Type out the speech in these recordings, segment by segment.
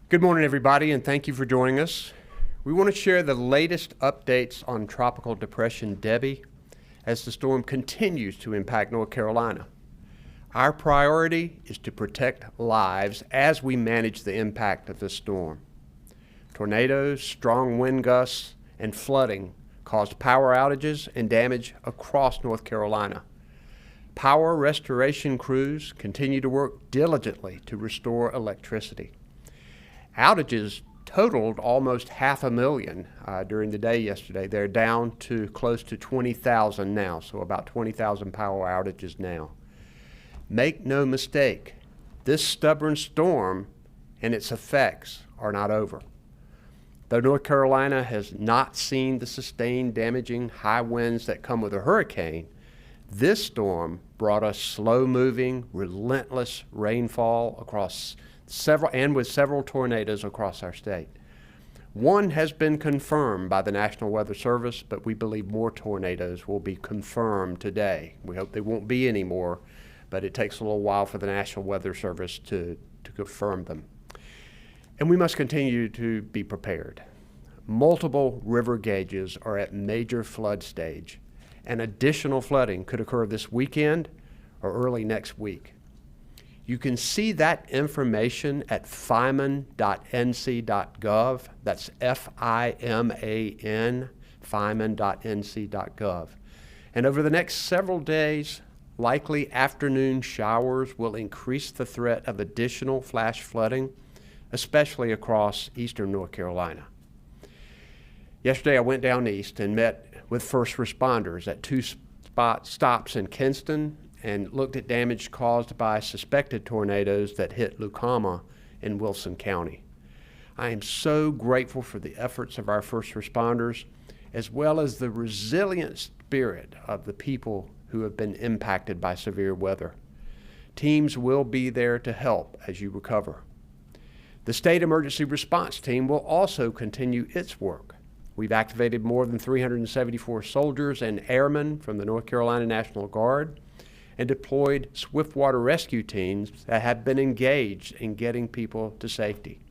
Good morning, everybody, and thank you for joining us. We want to share the latest updates on Tropical Depression Debby as the storm continues to impact North Carolina. Our priority is to protect lives as we manage the impact of the storm. Tornadoes, strong wind gusts, and flooding caused power outages and damage across North Carolina. Power restoration crews continue to work diligently to restore electricity. Outages totaled almost 500,000 during the day yesterday. They're down to close to 20,000 now, so about 20,000 power outages now. Make no mistake, this stubborn storm and its effects are not over. Though North Carolina has not seen the sustained damaging high winds that come with a hurricane, this storm brought us slow-moving, relentless rainfall across several tornadoes across our state. One has been confirmed by the National Weather Service, but we believe more tornadoes will be confirmed today. We hope there won't be any more, but it takes a little while for the National Weather Service to confirm them. And we must continue to be prepared. Multiple river gauges are at major flood stage, and additional flooding could occur this weekend or early next week. You can see that information at fiman.nc.gov. That's F-I-M-A-N, fiman.nc.gov. And over the next several days, likely afternoon showers will increase the threat of additional flash flooding, especially across eastern North Carolina. Yesterday, I went down east and met with first responders at two stops in Kinston and looked at damage caused by suspected tornadoes that hit Lucama in Wilson County. I am so grateful for the efforts of our first responders, as well as the resilient spirit of the people who have been impacted by severe weather. Teams will be there to help as you recover. The State Emergency Response Team will also continue its work. We've activated more than 374 soldiers and airmen from the North Carolina National Guard and deployed swiftwater rescue teams that have been engaged in getting people to safety.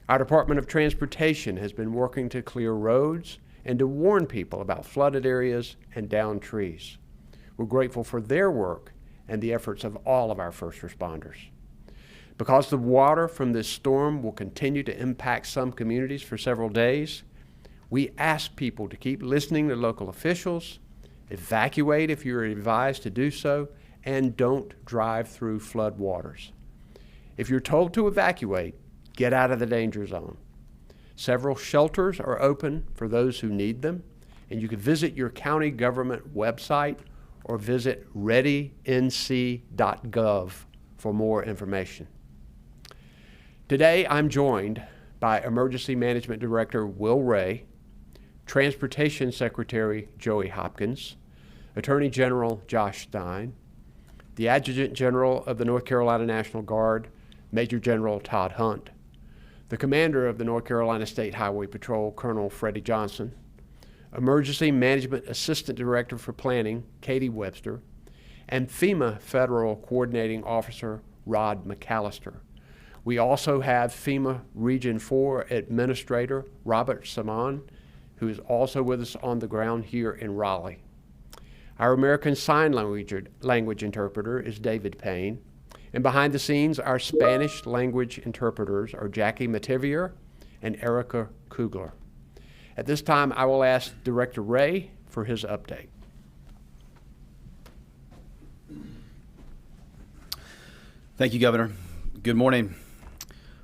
Our Department of Transportation has been working to clear roads and to warn people about flooded areas and downed trees. We're grateful for their work and the efforts of all of our first responders. Because the water from this storm will continue to impact some communities for several days, we ask people to keep listening to local officials, evacuate if you're advised to do so, and don't drive through flood waters. If you're told to evacuate, get out of the danger zone. Several shelters are open for those who need them, and you can visit your county government website or visit readync.gov for more information. Today, I'm joined by Emergency Management Director Will Ray, Transportation Secretary Joey Hopkins, Attorney General Josh Stein, the Adjutant General of the North Carolina National Guard, Major General Todd Hunt, the Commander of the North Carolina State Highway Patrol, Colonel Freddie Johnson, Emergency Management Assistant Director for Planning, Katie Webster, and FEMA Federal Coordinating Officer, Rod McAllister. We also have FEMA Region 4 Administrator, Robert Saman, who is also with us on the ground here in Raleigh. Our American Sign Language interpreter is David Payne, and behind the scenes, our Spanish language interpreters are Jackie Mativier and Erica Kugler. At this time, I will ask Director Ray for his update. Thank you, Governor. Good morning.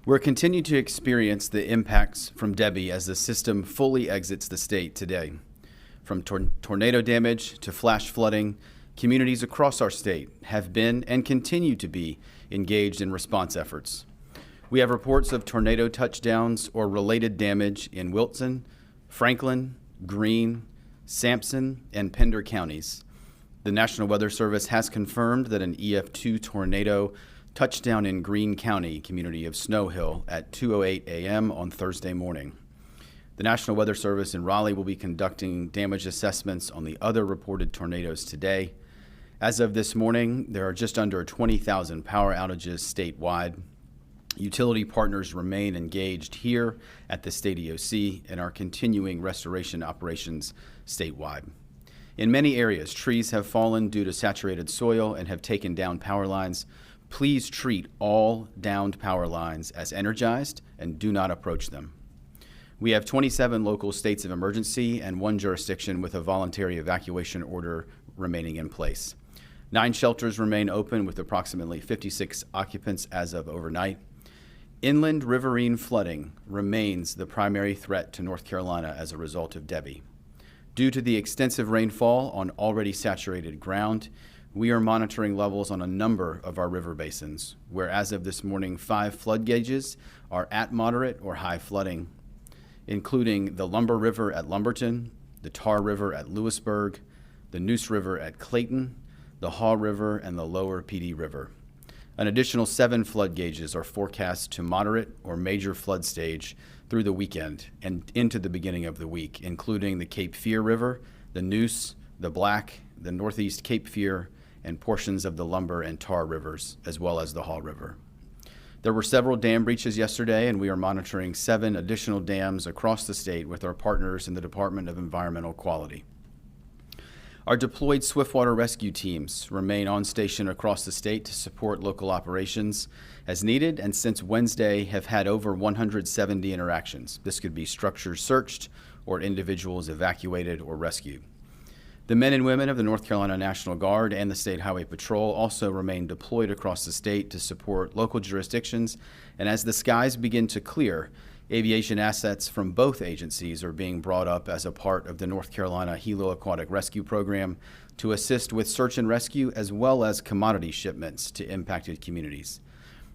We're continuing to experience the impacts from Debby as the system fully exits the state today. From tornado damage to flash flooding, communities across our state have been and continue to be engaged in response efforts. We have reports of tornado touchdowns or related damage in Wilson, Franklin, Greene, Sampson, and Pender counties. The National Weather Service has confirmed that an EF2 tornado touchdown in Greene County, community of Snow Hill, at 2:08 a.m. on Thursday morning. The National Weather Service in Raleigh will be conducting damage assessments on the other reported tornadoes today. As of this morning, there are just under 20,000 power outages statewide. Utility partners remain engaged here at the State EOC and are continuing restoration operations statewide. In many areas, trees have fallen due to saturated soil and have taken down power lines. Please treat all downed power lines as energized and do not approach them. We have 27 local states of emergency and 1 jurisdiction with a voluntary evacuation order remaining in place. 9 shelters remain open with approximately 56 occupants as of overnight. Inland riverine flooding remains the primary threat to North Carolina as a result of Debby. Due to the extensive rainfall on already saturated ground, we are monitoring levels on a number of our river basins, where as of this morning, 5 flood gauges are at moderate or high flooding, including the Lumber River at Lumberton, the Tar River at Lewisburg, the Neuse River at Clayton, the Haw River, and the Lower PD River. An additional 7 flood gauges are forecast to moderate or major flood stage through the weekend and into the beginning of the week, including the Cape Fear River, the Neuse, the Black, the Northeast Cape Fear, and portions of the Lumber and Tar Rivers, as well as the Haw River. There were several dam breaches yesterday, and we are monitoring 7 additional dams across the state with our partners in the Department of Environmental Quality. Our deployed swiftwater rescue teams remain on station across the state to support local operations as needed, and since Wednesday have had over 170 interactions. This could be structures searched or individuals evacuated or rescued. The men and women of the North Carolina National Guard and the State Highway Patrol also remain deployed across the state to support local jurisdictions, and as the skies begin to clear, aviation assets from both agencies are being brought up as a part of the North Carolina Helo Aquatic Rescue Program to assist with search and rescue as well as commodity shipments to impacted communities.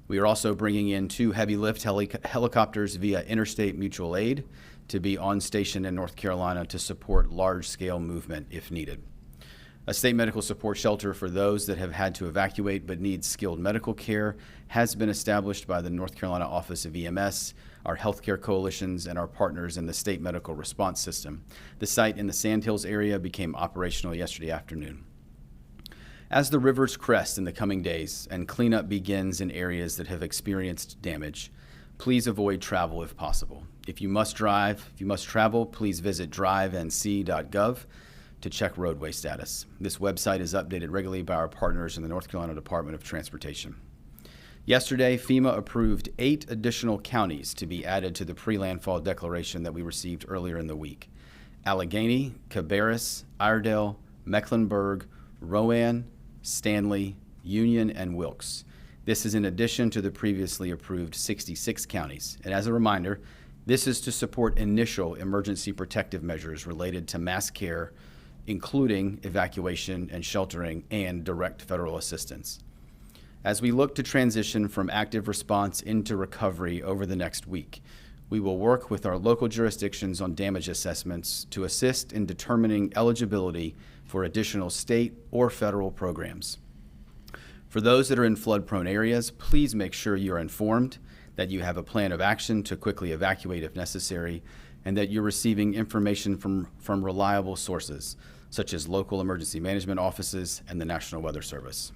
We are also bringing in 2 heavy lift helicopters via Interstate Mutual Aid to be on station in North Carolina to support large-scale movement if needed. A state medical support shelter for those that have had to evacuate but need skilled medical care has been established by the North Carolina Office of EMS, our healthcare coalitions, and our partners in the state medical response system. The site in the Sandhills area became operational yesterday afternoon. As the rivers crest in the coming days and cleanup begins in areas that have experienced damage, please avoid travel if possible. If you must travel, please visit drivenc.gov to check roadway status. This website is updated regularly by our partners in the North Carolina Department of Transportation. Yesterday, FEMA approved 8 additional counties to be added to the pre-landfall declaration that we received earlier in the week: Allegheny, Cabarrus, Iredell, Mecklenburg, Rowan, Stanley, Union, and Wilkes. This is in addition to the previously approved 66 counties. And as a reminder, this is to support initial emergency protective measures related to mass care, including evacuation and sheltering and direct federal assistance. As we look to transition from active response into recovery over the next week, we will work with our local jurisdictions on damage assessments to assist in determining eligibility for additional state or federal programs. For those that are in flood-prone areas, please make sure you are informed, that you have a plan of action to quickly evacuate if necessary, and that you're receiving information from reliable sources, such as local emergency management offices and the National Weather Service.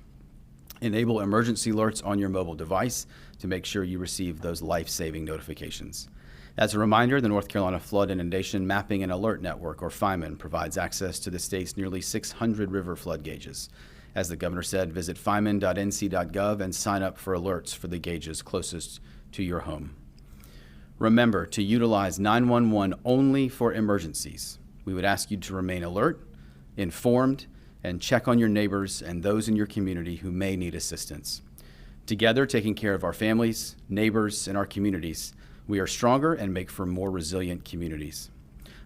Enable emergency alerts on your mobile device to make sure you receive those life-saving notifications. As a reminder, the North Carolina Flood Inundation Mapping and Alert Network, or FIMAN, provides access to the state's nearly 600 river flood gauges. As the governor said, visit fiman.nc.gov and sign up for alerts for the gauges closest to your home. Remember to utilize 911 only for emergencies. We would ask you to remain alert, informed, and check on your neighbors and those in your community who may need assistance. Together, taking care of our families, neighbors, and our communities, we are stronger and make for more resilient communities.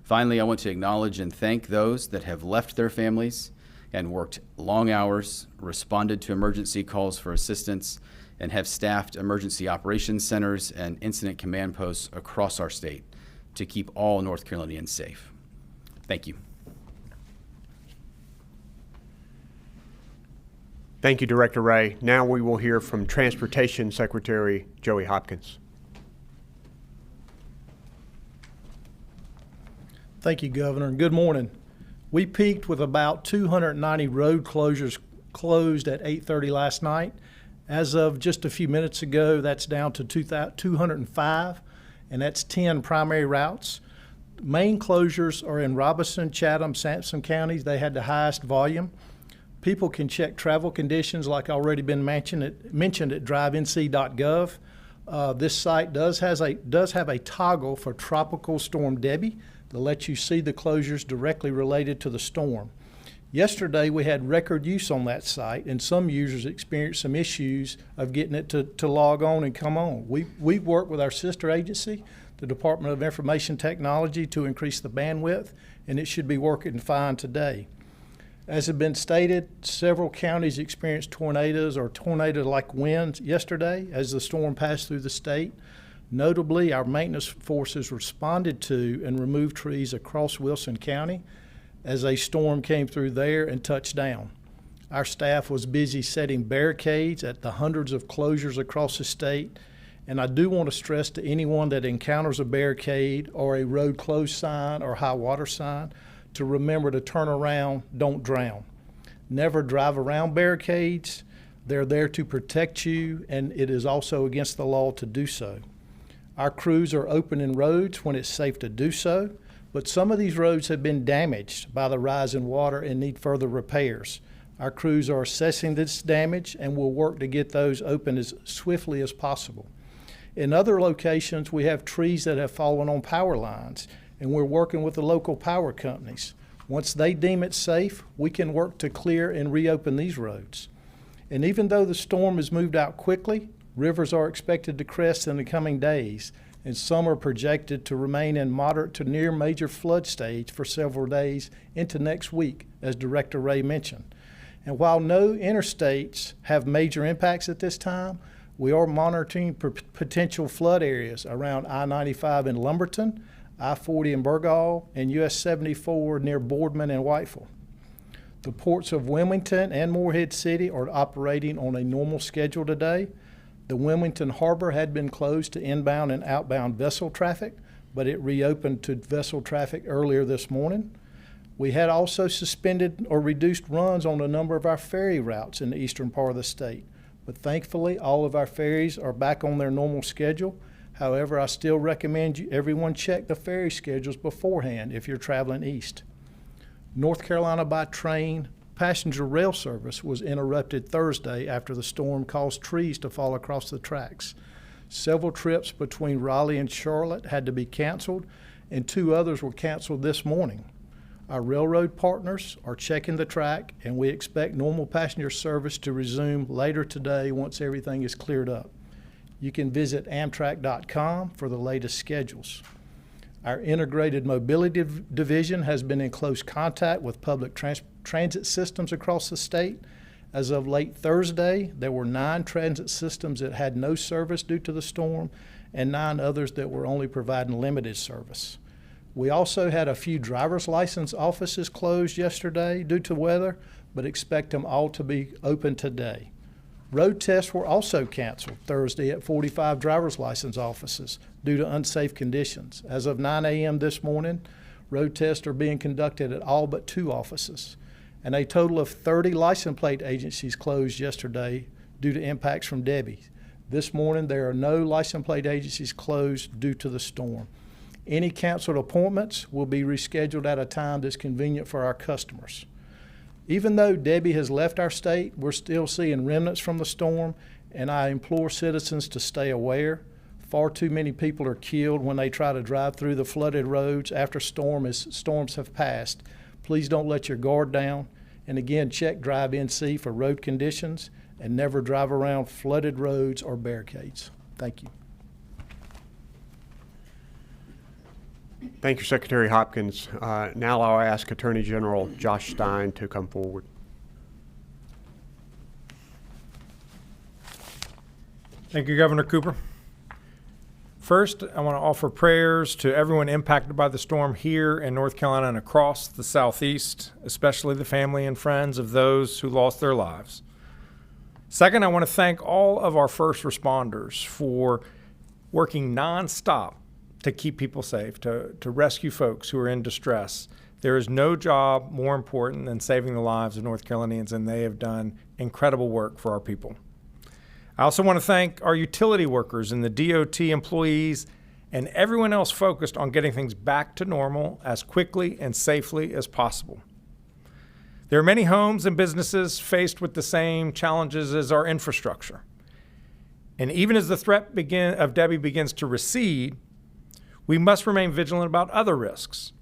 Finally, I want to acknowledge and thank those that have left their families and worked long hours, responded to emergency calls for assistance, and have staffed emergency operations centers and incident command posts across our state to keep all North Carolinians safe. Thank you. Thank you, Director Ray. Now we will hear from Transportation Secretary Joey Hopkins. Thank you, Governor, and good morning. We peaked with about 290 road closures closed at 8:30 last night, As of just a few minutes ago, that's down to 205, and that's 10 primary routes. Main closures are in Robeson, Chatham, Sampson counties. They had the highest volume. People can check travel conditions like already been mentioned at drivenc.gov. This site does have a toggle for Tropical Storm Debby that lets you see the closures directly related to the storm. Yesterday, we had record use on that site, and some users experienced some issues of getting it to log on and come on. We've worked with our sister agency, the Department of Information Technology, to increase the bandwidth, and it should be working fine today. As has been stated, several counties experienced tornadoes or tornado-like winds yesterday as the storm passed through the state. Notably, our maintenance forces responded to and removed trees across Wilson County as a storm came through there and touched down. Our staff was busy setting barricades at the hundreds of closures across the state, and I do want to stress to anyone that encounters a barricade or a road closed sign or high water sign to remember to turn around, don't drown. Never drive around barricades. They're there to protect you, and it is also against the law to do so. Our crews are opening roads when it's safe to do so, but some of these roads have been damaged by the rise in water and need further repairs. Our crews are assessing this damage and will work to get those open as swiftly as possible. In other locations, we have trees that have fallen on power lines, and we're working with the local power companies. Once they deem it safe, we can work to clear and reopen these roads. And even though the storm has moved out quickly, rivers are expected to crest in the coming days, and some are projected to remain in moderate to near major flood stage for several days into next week, as Director Ray mentioned. And while no interstates have major impacts at this time, we are monitoring potential flood areas around I-95 in Lumberton, I-40 in Burgall, and US 74 near Boardman and Whiteville. The ports of Wilmington and Morehead City are operating on a normal schedule today. The Wilmington Harbor had been closed to inbound and outbound vessel traffic, but it reopened to vessel traffic earlier this morning. We had also suspended or reduced runs on a number of our ferry routes in the eastern part of the state, but thankfully all of our ferries are back on their normal schedule. However, I still recommend everyone check the ferry schedules beforehand if you're traveling east. North Carolina by train passenger rail service was interrupted Thursday after the storm caused trees to fall across the tracks. Several trips between Raleigh and Charlotte had to be canceled, and 2 others were canceled this morning. Our railroad partners are checking the track, and we expect normal passenger service to resume later today once everything is cleared up. You can visit Amtrak.com for the latest schedules. Our integrated mobility division has been in close contact with public transit systems across the state. As of late Thursday, there were 9 transit systems that had no service due to the storm and 9 others that were only providing limited service. We also had a few driver's license offices closed yesterday due to weather, but expect them all to be open today. Road tests were also canceled Thursday at 45 driver's license offices due to unsafe conditions. As of 9 a.m. this morning, road tests are being conducted at all but 2 offices. And a total of 30 license plate agencies closed yesterday due to impacts from Debby. This morning, there are no license plate agencies closed due to the storm. Any canceled appointments will be rescheduled at a time that's convenient for our customers. Even though Debby has left our state, we're still seeing remnants from the storm, and I implore citizens to stay aware. Far too many people are killed when they try to drive through the flooded roads after storms have passed. Please don't let your guard down. And again, check Drive NC for road conditions and never drive around flooded roads or barricades. Thank you. Thank you, Secretary Hopkins. Now I'll ask Attorney General Josh Stein to come forward. Thank you, Governor Cooper. First, I want to offer prayers to everyone impacted by the storm here in North Carolina and across the Southeast, especially the family and friends of those who lost their lives. Second, I want to thank all of our first responders for working nonstop to keep people safe, to rescue folks who are in distress. There is no job more important than saving the lives of North Carolinians, and they have done incredible work for our people. I also want to thank our utility workers and the DOT employees and everyone else focused on getting things back to normal as quickly and safely as possible. There are many homes and businesses faced with the same challenges as our infrastructure. And even as the threat of Debby begins to recede, we must remain vigilant about other risks.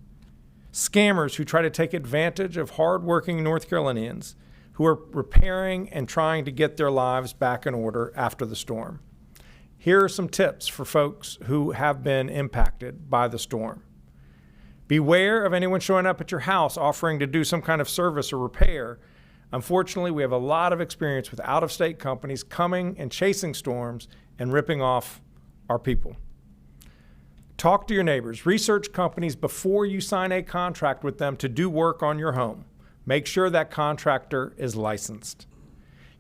Scammers who try to take advantage of hardworking North Carolinians who are repairing and trying to get their lives back in order after the storm. Here are some tips for folks who have been impacted by the storm. Beware of anyone showing up at your house offering to do some kind of service or repair. Unfortunately, we have a lot of experience with out-of-state companies coming and chasing storms and ripping off our people. Talk to your neighbors. Research companies before you sign a contract with them to do work on your home. Make sure that contractor is licensed.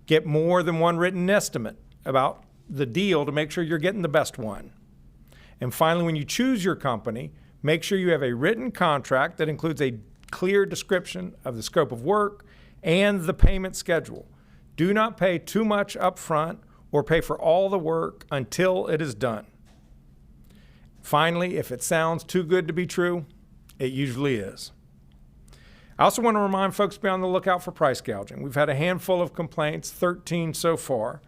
Get more than one written estimate about the deal to make sure you're getting the best one. And finally, when you choose your company, make sure you have a written contract that includes a clear description of the scope of work and the payment schedule. Do not pay too much up front or pay for all the work until it is done. Finally, if it sounds too good to be true, it usually is. I also want to remind folks to be on the lookout for price gouging. We've had a handful of complaints, 13 so far.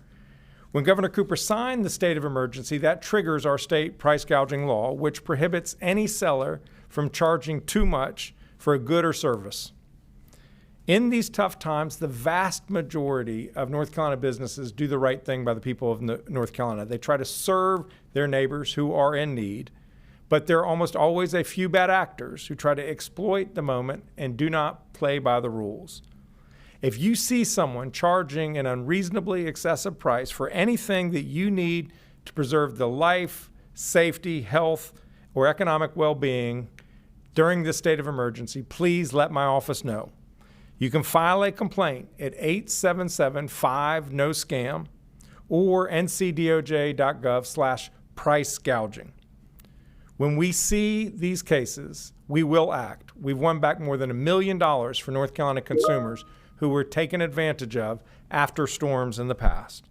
When Governor Cooper signed the state of emergency, that triggers our state price gouging law, which prohibits any seller from charging too much for a good or service. In these tough times, the vast majority of North Carolina businesses do the right thing by the people of North Carolina. They try to serve their neighbors who are in need, but there are almost always a few bad actors who try to exploit the moment and do not play by the rules. If you see someone charging an unreasonably excessive price for anything that you need to preserve the life, safety, health, or economic well-being during this state of emergency, please let my office know. You can file a complaint at 877-5-NO-SCAM or ncdoj.gov/price gouging. When we see these cases, we will act. We've won back more than $1 million for North Carolina consumers who were taken advantage of after storms in the past.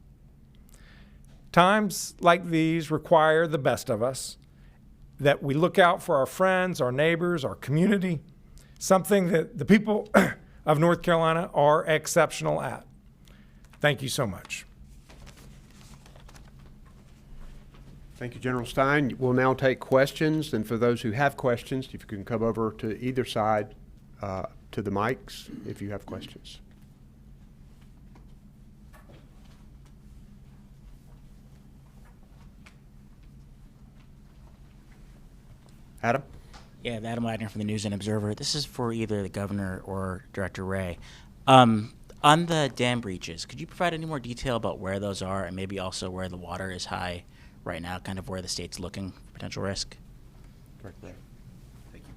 Times like these require the best of us, that we look out for our friends, our neighbors, our community, something that the people of North Carolina are exceptional at. Thank you so much. Thank you, General Stein. We'll now take questions, and for those who have questions, if you can come over to either side to the mics if you have questions. Adam? Yeah, Adam Wagner from the News and Observer. This is for either the governor or Director Ray. On the dam breaches, could you provide any more detail about where those are and maybe also where the water is high right now, kind of where the state's looking for potential risk? Director Ray. Thank you.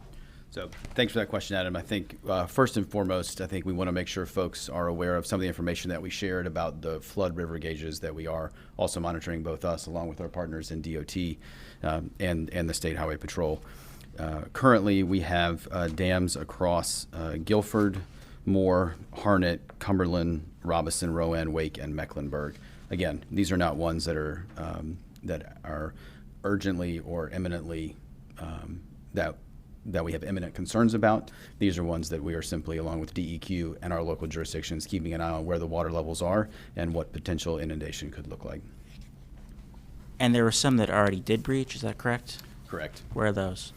So thanks for that question, Adam. I think first and foremost, I think we want to make sure folks are aware of some of the information that we shared about the flood river gauges that we are also monitoring, both us along with our partners in DOT and the State Highway Patrol. Currently, we have dams across Guilford, Moore, Harnett, Cumberland, Robeson, Rowan, Wake, and Mecklenburg. Again, these are not ones that are urgently or imminently that we have imminent concerns about. These are ones that we are simply, along with DEQ and our local jurisdictions, keeping an eye on where the water levels are and what potential inundation could look like. And there were some that already did breach, is that correct? Correct. Where are those?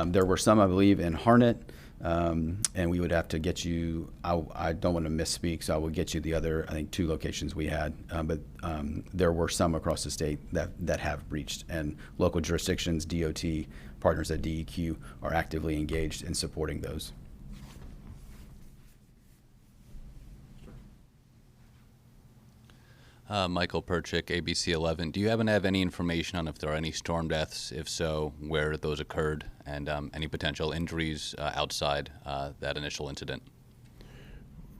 There were some, I believe, in Harnett, and we would have to get you, I don't want to misspeak, so I will get you the other, I think, 2 locations we had. But there were some across the state that have breached, and local jurisdictions, DOT, partners at DEQ are actively engaged in supporting those. Michael Perchik, ABC 11. Do you happen to have any information on if there are any storm deaths? If so, where those occurred, and any potential injuries outside that initial incident?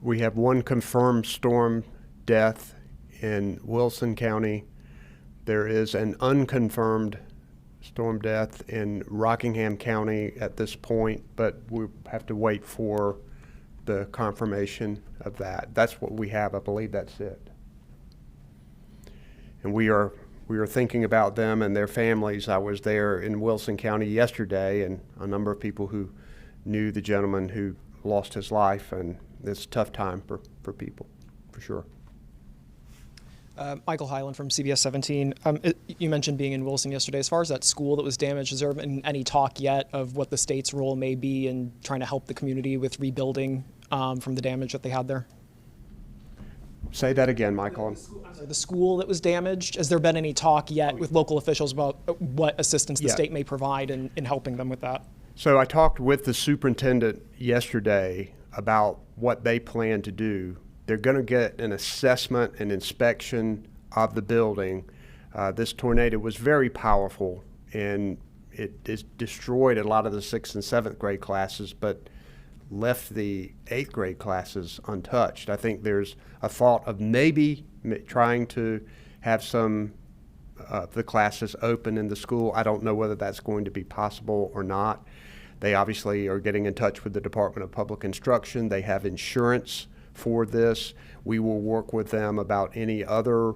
We have one confirmed storm death in Wilson County. There is an unconfirmed storm death in Rockingham County at this point, but we have to wait for the confirmation of that. That's what we have. I believe that's it. and we are thinking about them and their families. I was there in Wilson County yesterday, and a number of people who knew the gentleman who lost his life, and it's a tough time for people, for sure. Michael Highland from CBS 17. You mentioned being in Wilson yesterday. As far as that school that was damaged, has there been any talk yet of what the state's role may be in trying to help the community with rebuilding from the damage that they had there? Say that again, Michael. The school that was damaged, has there been any talk yet with local officials about what assistance the Yeah. state may provide in helping them with that? So I talked with the superintendent yesterday about what they plan to do. They're going to get an assessment and inspection of the building. This tornado was very powerful, and it destroyed a lot of the 6th and 7th grade classes, but left the 8th grade classes untouched. I think there's a thought of maybe trying to have some of the classes open in the school. I don't know whether that's going to be possible or not. They obviously are getting in touch with the Department of Public Instruction. They have insurance for this. We will work with them about any other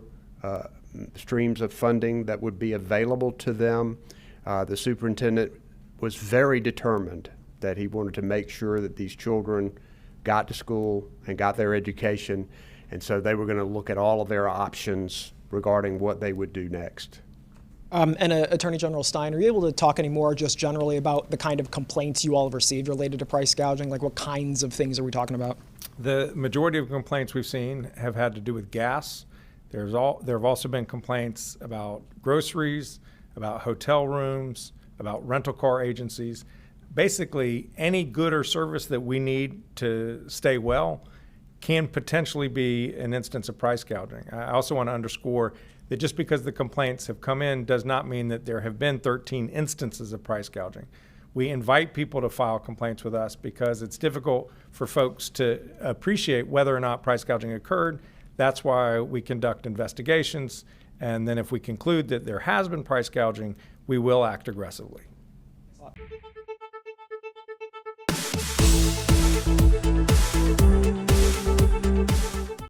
streams of funding that would be available to them. The superintendent was very determined that he wanted to make sure that these children got to school and got their education, and so they were going to look at all of their options regarding what they would do next. Attorney General Stein, are you able to talk any more just generally about the kind of complaints you all have received related to price gouging? Like what kinds of things are we talking about? The majority of complaints we've seen have had to do with gas. There have also been complaints about groceries, about hotel rooms, about rental car agencies. Basically, any good or service that we need to stay well can potentially be an instance of price gouging. I also want to underscore that just because the complaints have come in does not mean that there have been 13 instances of price gouging. We invite people to file complaints with us because it's difficult for folks to appreciate whether or not price gouging occurred. That's why we conduct investigations, and then if we conclude that there has been price gouging, we will act aggressively.